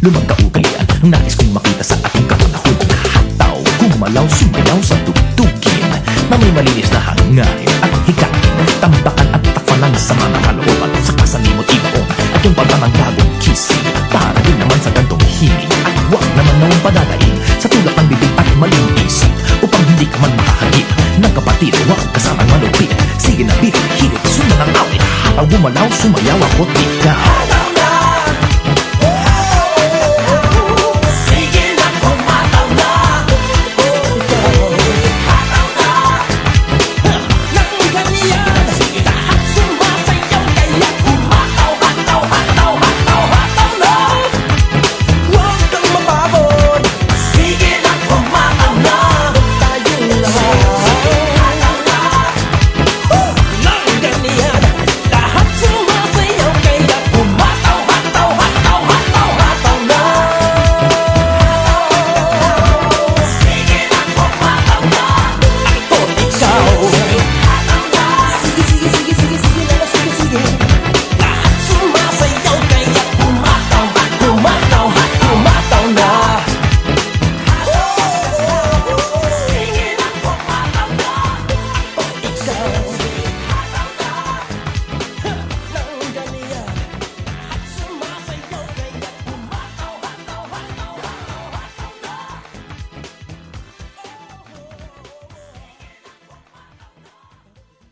Lumagkaugayan nung nais kong makita sa ating kapanahon. Hataw, gumalaw, sumayaw sa tugtugin na may malinis na hangarin at hikain. Tambakan at takpanan sa mga kalooban, sa kasalimot ibaon at yung pagpananggagong kising. Para din naman sa gantong hiling at huwag naman nawang padadain sa tulak ng bibig at maling isip, upang hindi ka man makahagip ng kapatid, huwag kasamang malupit. Sige na, bit, hilit, sundan ang awit. Hataw, gumalaw, sumayaw ako't ikaw.